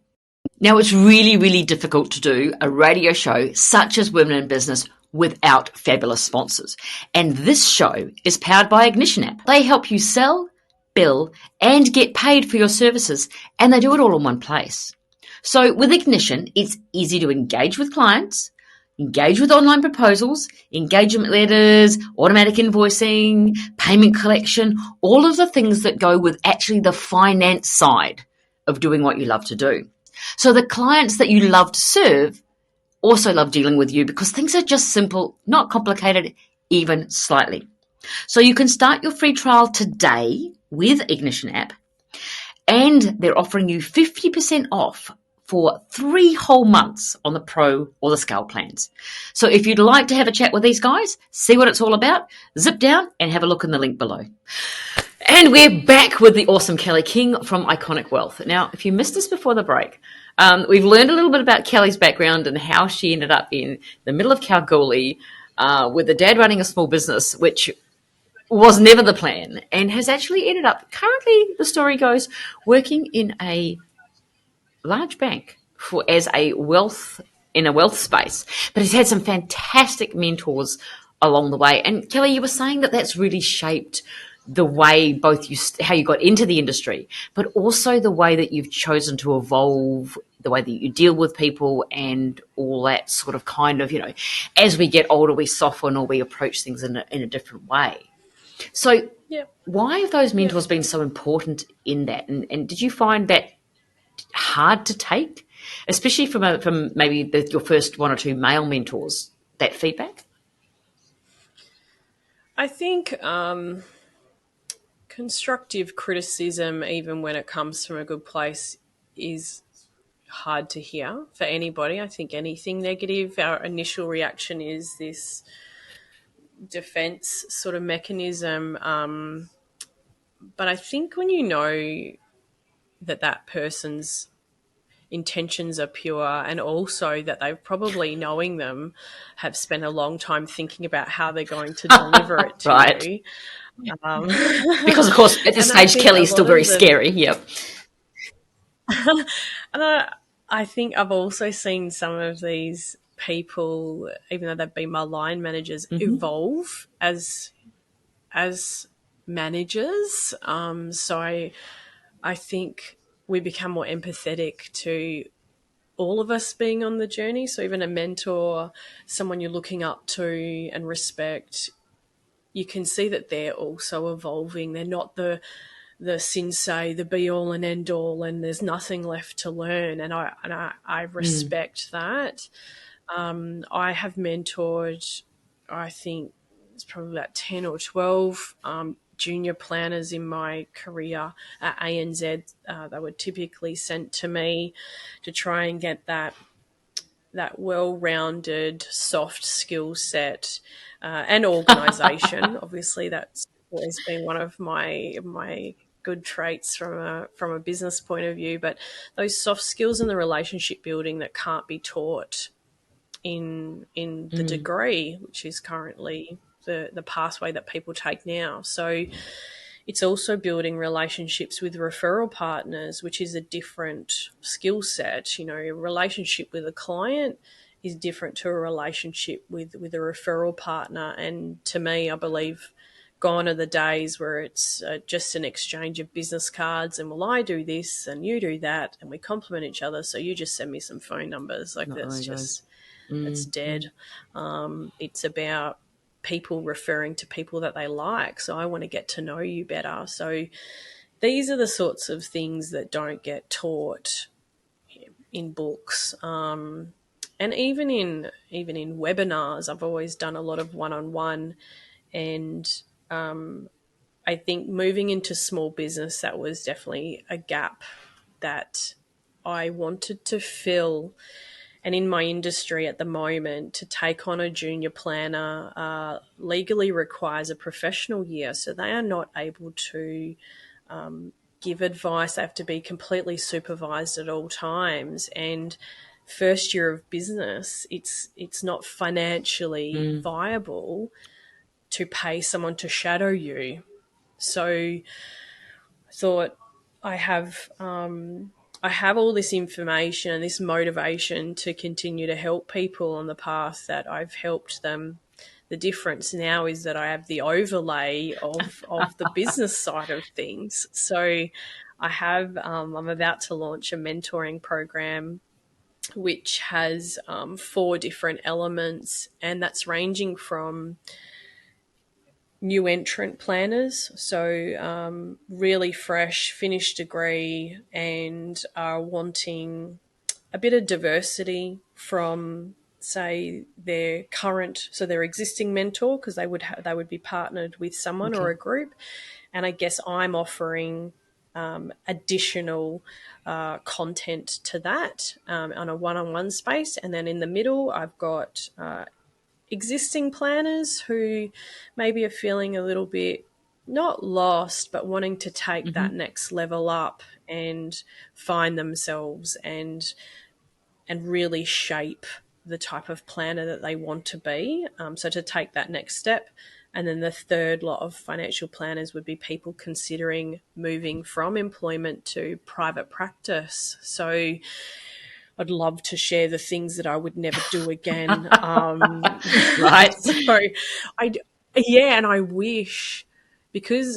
Now, it's really, really difficult to do a radio show such as Women in Business without fabulous sponsors. And this show is powered by Ignition App. They help you sell, bill, and get paid for your services, and they do it all in one place. So with Ignition, it's easy to engage with clients, engage with online proposals, engagement letters, automatic invoicing, payment collection, all of the things that go with actually the finance side of doing what you love to do. So the clients that you love to serve also love dealing with you because things are just simple, not complicated, even slightly. So you can start your free trial today with Ignition App, and they're offering you 50% off for 3 whole months on the Pro or the Scale plans. So if you'd like to have a chat with these guys, see what it's all about, zip down and have a look in the link below. And we're back with the awesome Kelly King from Iconic Wealth. Now, if you missed us before the break, we've learned a little bit about Kelly's background and how she ended up in the middle of Kalgoorlie with a dad running a small business, which was never the plan, and has actually ended up, currently, the story goes, working in a large bank as a wealth space. But he's had some fantastic mentors along the way. And Kelly, you were saying that that's really shaped the way both how you got into the industry, but also the way that you've chosen to evolve, the way that you deal with people, and all that sort of kind of, as we get older, we soften or we approach things in a different way. So why have those mentors been so important in that? And did you find that hard to take, especially from maybe your first 1 or 2 male mentors, that feedback? I think constructive criticism, even when it comes from a good place, is hard to hear for anybody. I think anything negative, our initial reaction is this defense sort of mechanism. But I think when you know that person's intentions are pure, and also that they've probably, knowing them, have spent a long time thinking about how they're going to deliver it to right. you. Because, of course, at this stage, Kelly's still very scary. Yep. And I think I've also seen some of these people, even though they've been my line managers, evolve as managers. So I think we become more empathetic to all of us being on the journey. So even a mentor, someone you're looking up to and respect, you can see that they're also evolving. They're not the sensei, the be all and end all, and there's nothing left to learn. And I respect that. I have mentored, I think it's probably about 10 or 12 junior planners in my career at ANZ. They were typically sent to me to try and get that well-rounded, soft skill set and organisation. Obviously, that's always been one of my good traits from a business point of view. But those soft skills and the relationship building that can't be taught in the degree, which is currently the pathway that people take now. So it's also building relationships with referral partners, which is a different skill set. A relationship with a client is different to a relationship with a referral partner. And to me, I believe gone are the days where it's just an exchange of business cards and, well, I do this and you do that and we complement each other, so you just send me some phone numbers. That's dead. It's about people referring to people that they like. So I want to get to know you better. So these are the sorts of things that don't get taught in books. And even in webinars, I've always done a lot of one-on-one, and I think moving into small business, that was definitely a gap that I wanted to fill. And in my industry at the moment, to take on a junior planner legally requires a professional year. So they are not able to give advice. They have to be completely supervised at all times. And first year of business, it's not financially viable to pay someone to shadow you. So I thought I have all this information and this motivation to continue to help people on the path that I've helped them. The difference now is that I have the overlay of the business side of things. So I'm about to launch a mentoring program which has 4 different elements, and that's ranging from new entrant planners, so really fresh, finished degree, and are wanting a bit of diversity from, say, their existing mentor, because they would be partnered with someone or a group, and I guess I'm offering additional content to that on a one-on-one space. And then in the middle, I've got existing planners who maybe are feeling a little bit not lost, but wanting to take that next level up and find themselves and really shape the type of planner that they want to be. So to take that next step. And then the third lot of financial planners would be people considering moving from employment to private practice. So I'd love to share the things that I would never do again. Right. So and I wish, because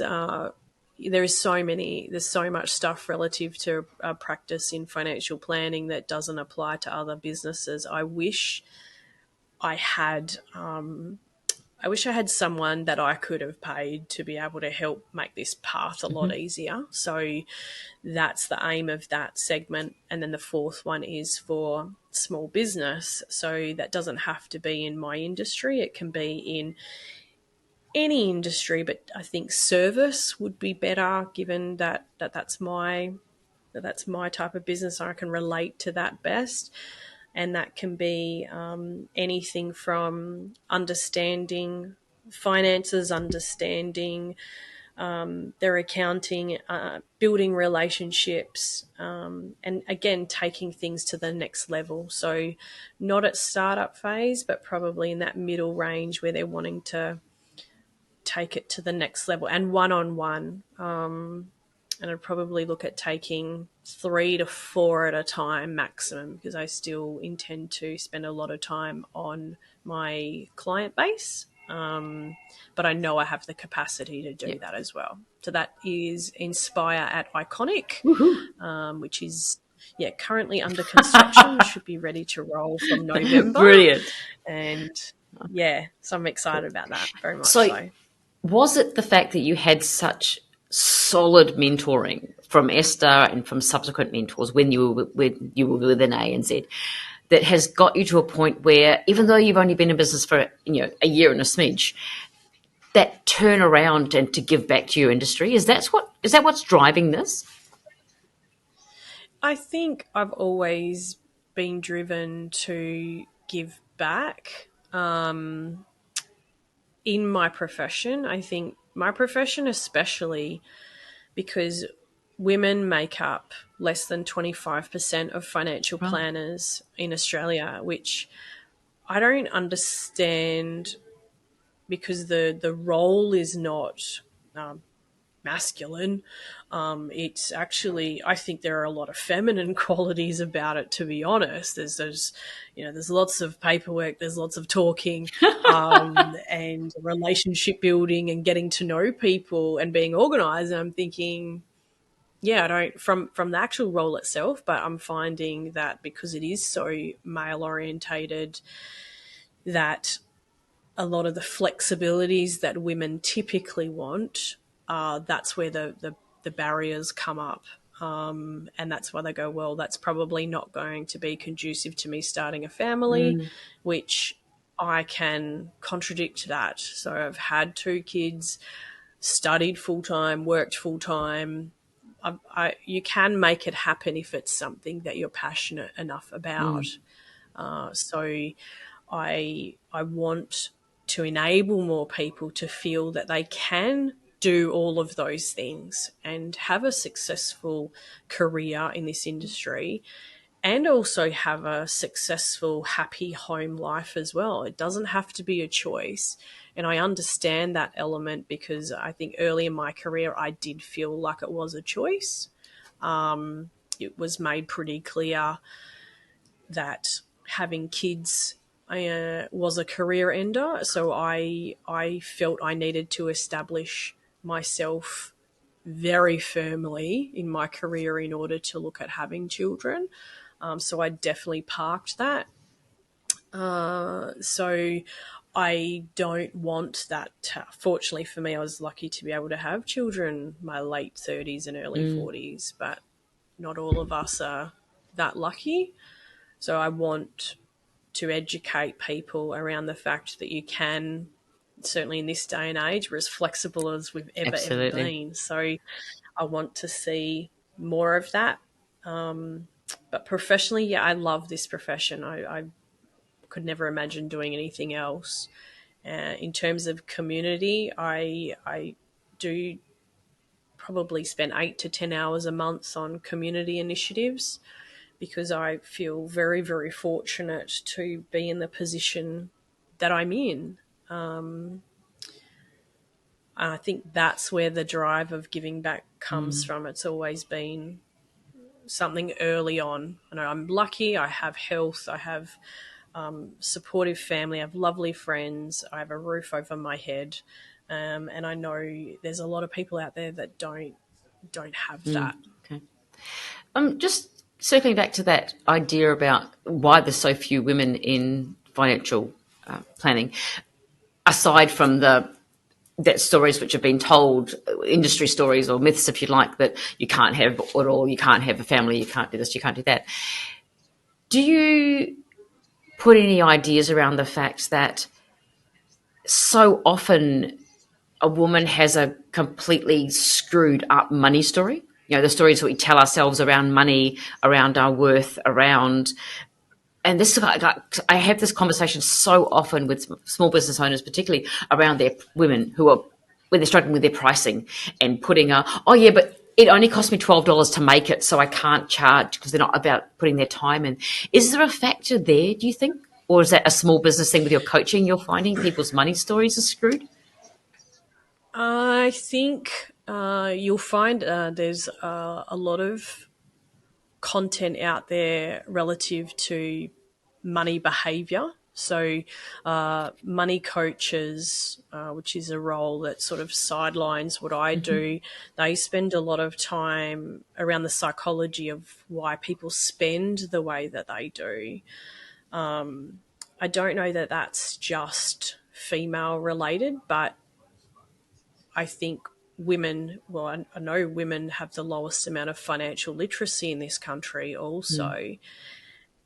there's so much stuff relative to practice in financial planning that doesn't apply to other businesses. I wish I had someone that I could have paid to be able to help make this path a lot easier. So that's the aim of that segment. And then the fourth one is for small business. So that doesn't have to be in my industry. It can be in any industry, but I think service would be better, given that's my type of business. I can relate to that best. And that can be anything from understanding finances, understanding their accounting, building relationships, and again, taking things to the next level. So not at startup phase, but probably in that middle range where they're wanting to take it to the next level, and one-on-one. And I'd probably look at taking 3 to 4 at a time maximum, because I still intend to spend a lot of time on my client base. But I know I have the capacity to do that as well. So that is Inspire at Iconic, which is currently under construction. Should be ready to roll from November. Brilliant. And so I'm excited about that very much. So was it the fact that you had such solid mentoring from Esther and from subsequent mentors when you were within ANZ that has got you to a point where, even though you've only been in business for a year and a smidge, that turn around and to give back to your industry? Is that what's driving this? I think I've always been driven to give back. In my profession, I think my profession especially, because women make up less than 25% of financial planners in Australia, which I don't understand, because the role is not masculine. It's actually, I think there are a lot of feminine qualities about it, to be honest. There's lots of paperwork, there's lots of talking, and relationship building and getting to know people and being organized. And I'm thinking, I don't, from the actual role itself, but I'm finding that because it is so male orientated, that a lot of the flexibilities that women typically want, that's where the barriers come up. And that's why they go, well, that's probably not going to be conducive to me starting a family, which I can contradict that. So I've had 2 kids, studied full-time, worked full-time. You can make it happen if it's something that you're passionate enough about. So I want to enable more people to feel that they can do all of those things and have a successful career in this industry, and also have a successful, happy home life as well. It doesn't have to be a choice. And I understand that element because I think early in my career, I did feel like it was a choice. It was made pretty clear that having kids was a career ender. So I felt I needed to establish myself very firmly in my career in order to look at having children. So I definitely parked that. So I don't want that. Fortunately for me, I was lucky to be able to have children my late 30s and early 40s, but not all of us are that lucky. So I want to educate people around the fact that you can, certainly in this day and age, we're as flexible as we've ever Absolutely. been. So I want to see more of that. But professionally, yeah, I love this profession. I could never imagine doing anything else. In terms of community, I do probably spend 8 to 10 hours a month on community initiatives because I feel very, very fortunate to be in the position that I'm in. I think that's where the drive of giving back comes from. It's always been something early on. You know, I'm lucky. I have health. I have supportive family. I have lovely friends. I have a roof over my head, and I know there's a lot of people out there that don't have that. Okay. Just circling back to that idea about why there's so few women in financial planning, aside from that stories which have been told, industry stories or myths, if you like, that you can't have it all, you can't have a family, you can't do this, you can't do that. Do you put any ideas around the fact that so often a woman has a completely screwed up money story? You know, the stories that we tell ourselves around money, around our worth, around, and this, I have this conversation so often with small business owners, particularly around their women who are, when they're struggling with their pricing and putting oh yeah, but it only cost me $12 to make it, so I can't charge, because they're not about putting their time in. Is there a factor there, do you think? Or is that a small business thing with your coaching you're finding people's money stories are screwed? I think you'll find there's a lot of content out there relative to money behavior. So, money coaches, which is a role that sort of sidelines what I do, they spend a lot of time around the psychology of why people spend the way that they do. I don't know that that's just female related, but I think women, well, I know women have the lowest amount of financial literacy in this country also.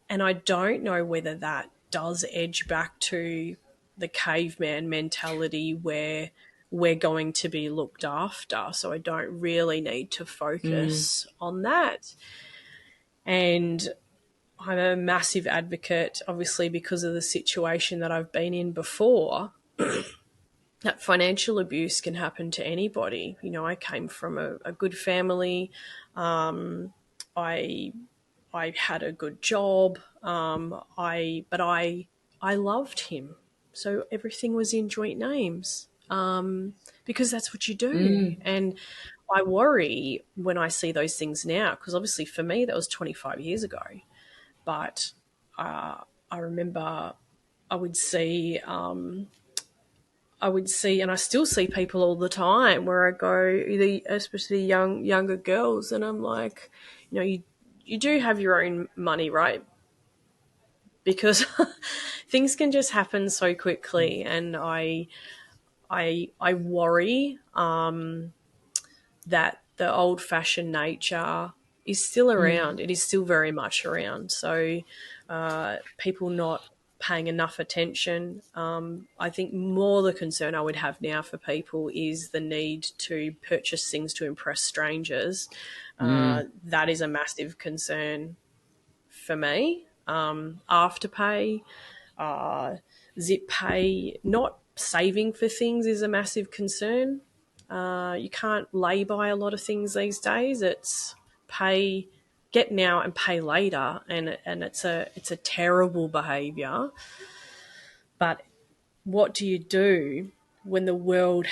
And I don't know whether that does edge back to the caveman mentality where we're going to be looked after. So I don't really need to focus on that. And I'm a massive advocate, obviously, because of the situation that I've been in before, that financial abuse can happen to anybody. You know, I came from a good family. I I had a good job. But I loved him, so everything was in joint names. Because that's what you do. And I worry when I see those things now, because obviously for me that was 25 years ago. But I remember I would see and I still see people all the time where I go, especially younger girls, and I'm like, you do have your own money, right? Because things can just happen so quickly, and I worry that the old fashioned nature is still around. It is still very much around. So people not paying enough attention. I think more the concern I would have now for people is the need to purchase things to impress strangers. That is a massive concern for me. Afterpay, zip pay, not saving for things is a massive concern. You can't lay by a lot of things these days. It's pay get now and pay later, and it's a terrible behaviour. But what do you do when the world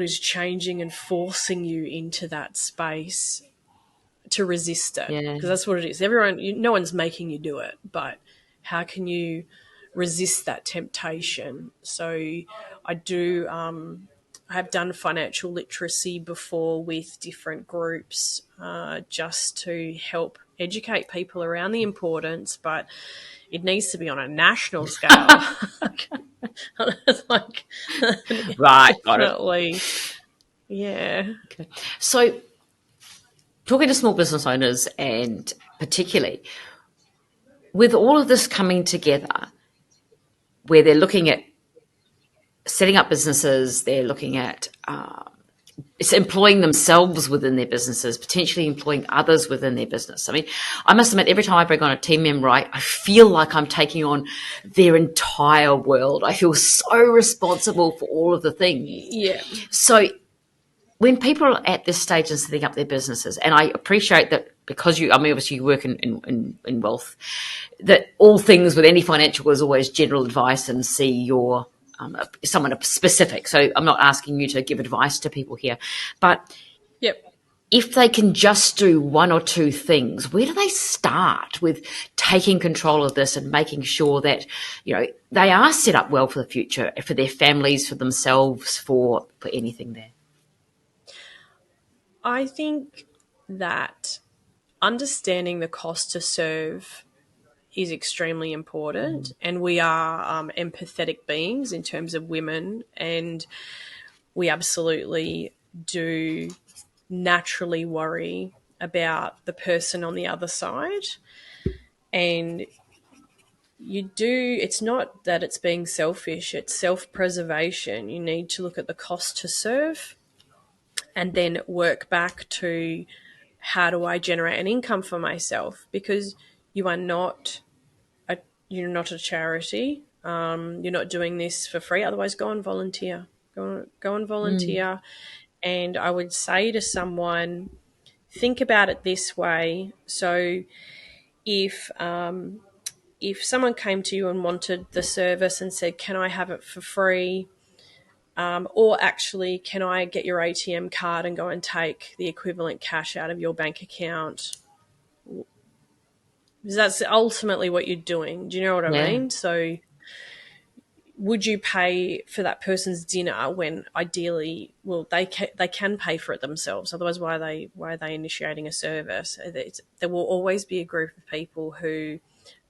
is changing and forcing you into that space to resist it? Yeah. Because that's what it is. No one's making you do it, but how can you resist that temptation? So I do. I have done financial literacy before with different groups, just to help educate people around the importance, but it needs to be on a national scale. Like, Right, got it. definitely, yeah. Okay. So, talking to small business owners, and particularly with all of this coming together, where they're looking at setting up businesses, they're looking at it's employing themselves within their businesses, potentially employing others within their business. I mean, I must admit, every time I bring on a team member, I feel like I'm taking on their entire world. I feel so responsible for all of the things. Yeah. So when people are at this stage and setting up their businesses, and I appreciate that because obviously you work in wealth, that all things with any financial is always general advice and see your someone specific. So I'm not asking you to give advice to people here, but Yep. if they can just do one or two things, where do they start with taking control of this and making sure that, they are set up well for the future, for their families, for themselves, for anything there? I think that understanding the cost to serve is extremely important, and we are empathetic beings in terms of women, and we absolutely do naturally worry about the person on the other side. And it's not that it's being selfish, it's self-preservation. You need to look at the cost to serve and then work back to, how do I generate an income for myself? Because you are not you're not a charity. You're not doing this for free. Otherwise, go and volunteer. Go and volunteer. And I would say to someone, think about it this way. So if someone came to you and wanted the service and said, can I have it for free? Or actually, can I get your ATM card and go and take the equivalent cash out of your bank account? Because that's ultimately what you're doing. Do you know what I mean? So would you pay for that person's dinner when ideally, well, they can pay for it themselves? Otherwise, why are they initiating a service? There will always be a group of people who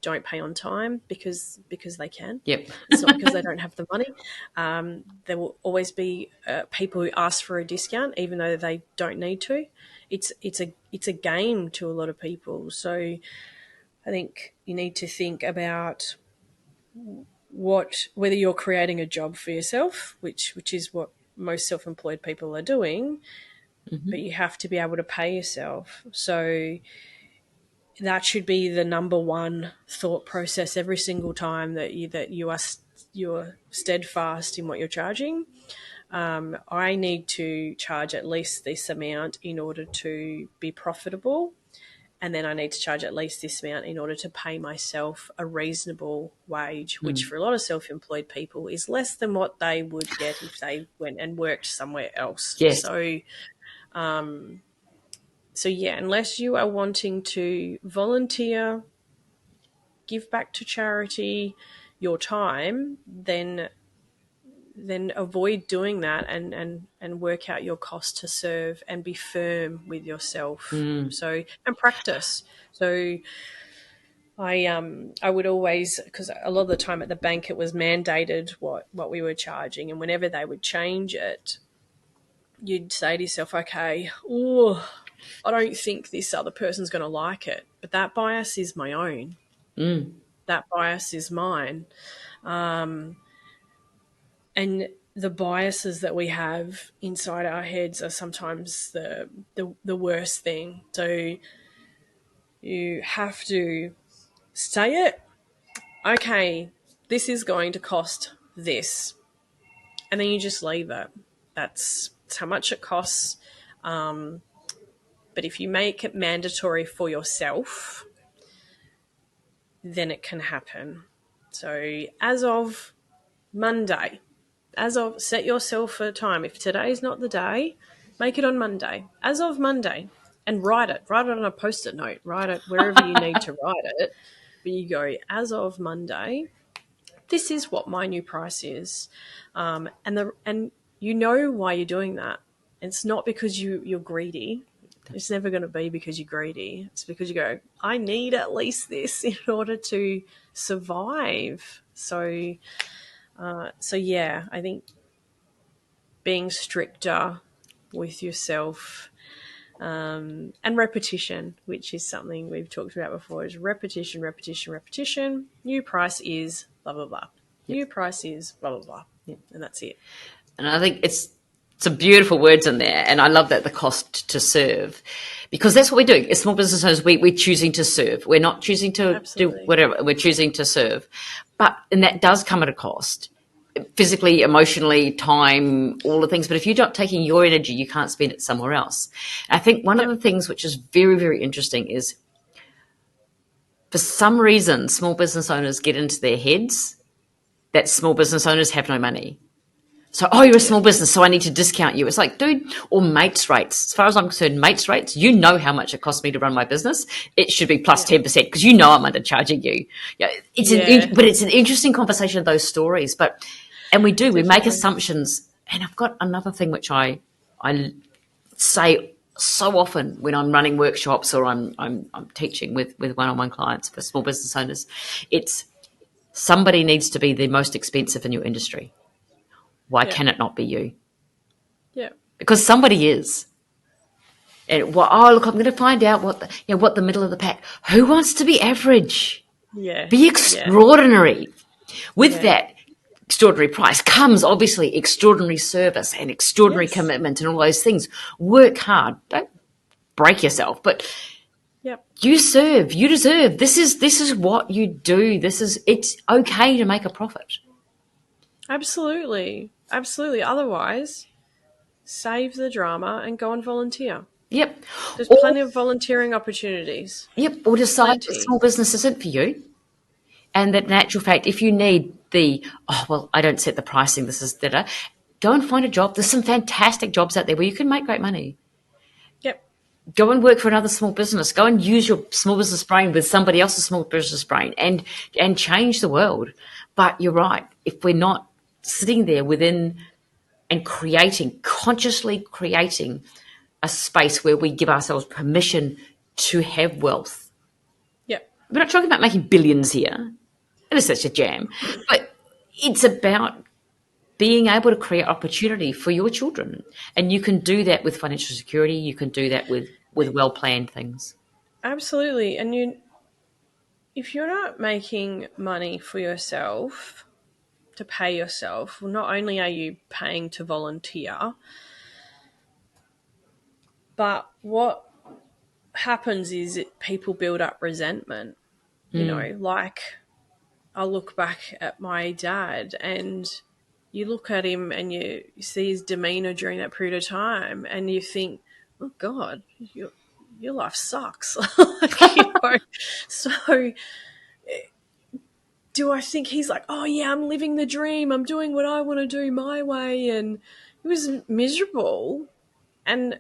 don't pay on time because they can. Yep. It's not because they don't have the money. There will always be people who ask for a discount even though they don't need to. It's a game to a lot of people. So I think you need to think about whether you're creating a job for yourself, which is what most self-employed people are doing, but you have to be able to pay yourself. So that should be the number one thought process every single time that you're steadfast in what you're charging. I need to charge at least this amount in order to be profitable. And then I need to charge at least this amount in order to pay myself a reasonable wage, which for a lot of self-employed people is less than what they would get if they went and worked somewhere else. Yes. So yeah, unless you are wanting to volunteer, give back to charity your time, then avoid doing that and work out your cost to serve and be firm with yourself. So, and practice. So I would always, because a lot of the time at the bank it was mandated what we were charging, and whenever they would change it, you'd say to yourself, okay, I don't think this other person's going to like it, but that bias is my own. That bias is mine. And the biases that we have inside our heads are sometimes the worst thing. So you have to say it. Okay, this is going to cost this. And then you just leave it. That's how much it costs. But if you make it mandatory for yourself, then it can happen. So as of Monday, set yourself a time. If today's not the day, make it on Monday. As of Monday, and write it. Write it on a Post-it note. Write it wherever you need to write it. But you go, as of Monday, this is what my new price is. And you know why you're doing that. It's not because you're greedy. It's never going to be because you're greedy. It's because you go, I need at least this in order to survive. So yeah, I think being stricter with yourself, and repetition, which is something we've talked about before, is repetition. New price is blah, blah, blah. Yep. New price is blah, blah, blah. Yep. And that's it. And I think it's some beautiful words in there. And I love that, the cost to serve, because that's what we do. As small business owners, we're choosing to serve. We're not choosing to Absolutely. do whatever. We're choosing to serve. And that does come at a cost. Physically, emotionally, time, all the things. But if you're not taking your energy, you can't spend it somewhere else. And I think one of the things which is very, very interesting is, for some reason, small business owners get into their heads that small business owners have no money. So, you're a small business, so I need to discount you. It's like, dude, or mates rates. As far as I'm concerned, mates rates, you know how much it costs me to run my business. It should be plus 10% because you know I'm undercharging you. But it's an interesting conversation of those stories. And we do, we make assumptions. And I've got another thing which I say so often when I'm running workshops or I'm teaching with one-on-one clients for small business owners. It's, somebody needs to be the most expensive in your industry. Why can it not be you? Yeah. Because somebody is. And look, I'm going to find out what the middle of the pack. Who wants to be average? Yeah. Be extraordinary. With that extraordinary price comes obviously extraordinary service and extraordinary commitment and all those things. Work hard. Don't break yourself, but you serve. You deserve. This is what you do. It's okay to make a profit. Absolutely. Otherwise, save the drama and go and volunteer. Yep. There's plenty of volunteering opportunities. Yep. Or decide that small business isn't for you. And that in actual fact, if you need I don't set the pricing, this is that, go and find a job. There's some fantastic jobs out there where you can make great money. Yep. Go and work for another small business. Go and use your small business brain with somebody else's small business brain and change the world. But you're right. If we're not sitting there within and consciously creating a space where we give ourselves permission to have wealth. Yep. We're not talking about making billions here. It is such a jam. But it's about being able to create opportunity for your children. And you can do that with financial security. You can do that with well-planned things. Absolutely. And if you're not making money for yourself, to pay yourself, well, not only are you paying to volunteer, but what happens is people build up resentment. You know, like I look back at my dad and you look at him and you see his demeanor during that period of time and you think, oh God, your life sucks. So do I think he's like, oh yeah, I'm living the dream, I'm doing what I want to do my way? And he was miserable. And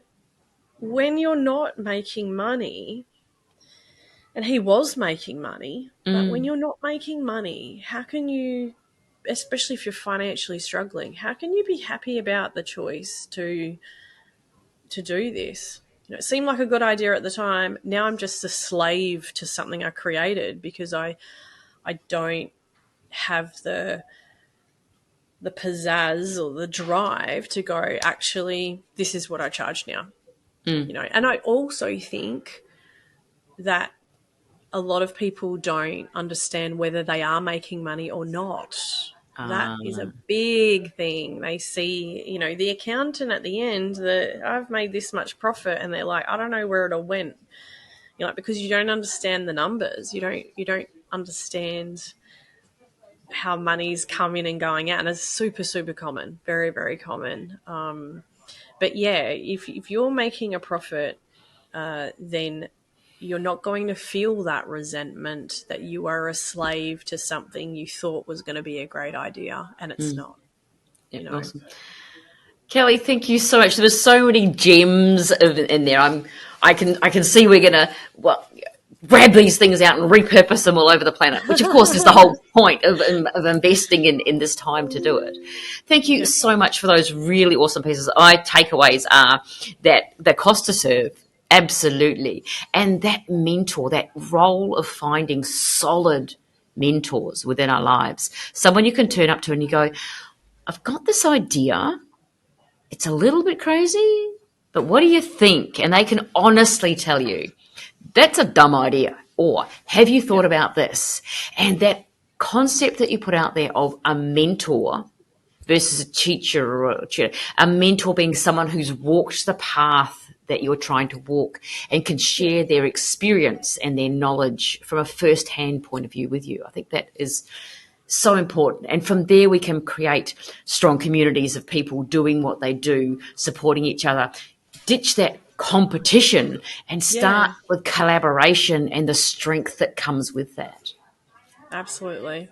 when you're not making money, and he was making money, but when you're not making money, how can you, especially if you're financially struggling, how can you be happy about the choice to do this? It seemed like a good idea at the time. Now I'm just a slave to something I created because I don't have the pizzazz or the drive to go, actually, this is what I charge now. And I also think that a lot of people don't understand whether they are making money or not. That is a big thing. They see, the accountant at the end that I've made this much profit, and they're like, I don't know where it all went. Because you don't understand the numbers. You don't understand how money's coming and going out, and it's super, super common, very, very common. But yeah, if you're making a profit then you're not going to feel that resentment that you are a slave to something you thought was going to be a great idea, and it's not. Yeah, You know. awesome. Kelly, thank you so much. There's so many gems in there. I can see we're gonna grab these things out and repurpose them all over the planet, which of course is the whole point of investing in this time to do it. Thank you so much for those really awesome pieces. My takeaways are that the cost to serve, absolutely, and that mentor, that role of finding solid mentors within our lives, someone you can turn up to and you go, I've got this idea. It's a little bit crazy, but what do you think? And they can honestly tell you, that's a dumb idea. Or have you thought about this? And that concept that you put out there of a mentor versus a teacher or a tutor, a mentor being someone who's walked the path that you're trying to walk and can share their experience and their knowledge from a first-hand point of view with you. I think that is so important. And from there, we can create strong communities of people doing what they do, supporting each other, ditch that competition and start with collaboration and the strength that comes with that. Absolutely.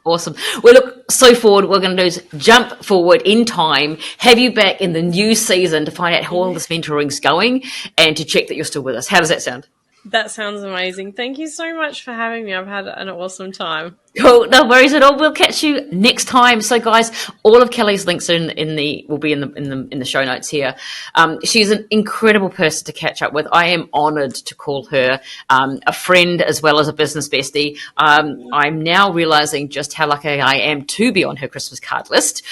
Awesome. Well, look, so forward, what we're going to do is jump forward in time, have you back in the new season to find out how all this mentoring's going and to check that you're still with us. How does that sound? That sounds amazing. Thank you so much for having me. I've had an awesome time. Cool. No worries at all. We'll catch you next time. So, guys, all of Kelly's links will be in the show notes here. She's an incredible person to catch up with. I am honoured to call her a friend as well as a business bestie. I'm now realising just how lucky I am to be on her Christmas card list.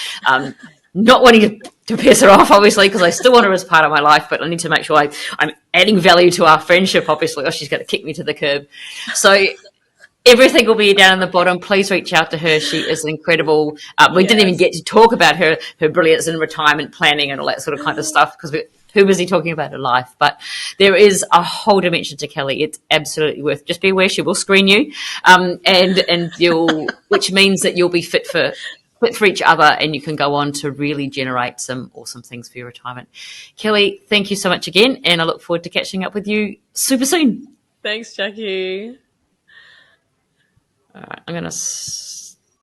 Not wanting to piss her off, obviously, because I still want her as part of my life, but I need to make sure I'm adding value to our friendship, obviously, or she's going to kick me to the curb. So everything will be down in the bottom. Please reach out to her. She is incredible. We didn't even get to talk about her brilliance in retirement planning and all that sort of kind of stuff because we're too busy talking about her life. But there is a whole dimension to Kelly. It's absolutely worth. Just be aware she will screen you, and you'll, which means that you'll be fit for each other and you can go on to really generate some awesome things for your retirement. Kelly, thank you so much again, and I look forward to catching up with you super soon. Thanks, Jackie. All right, I'm going to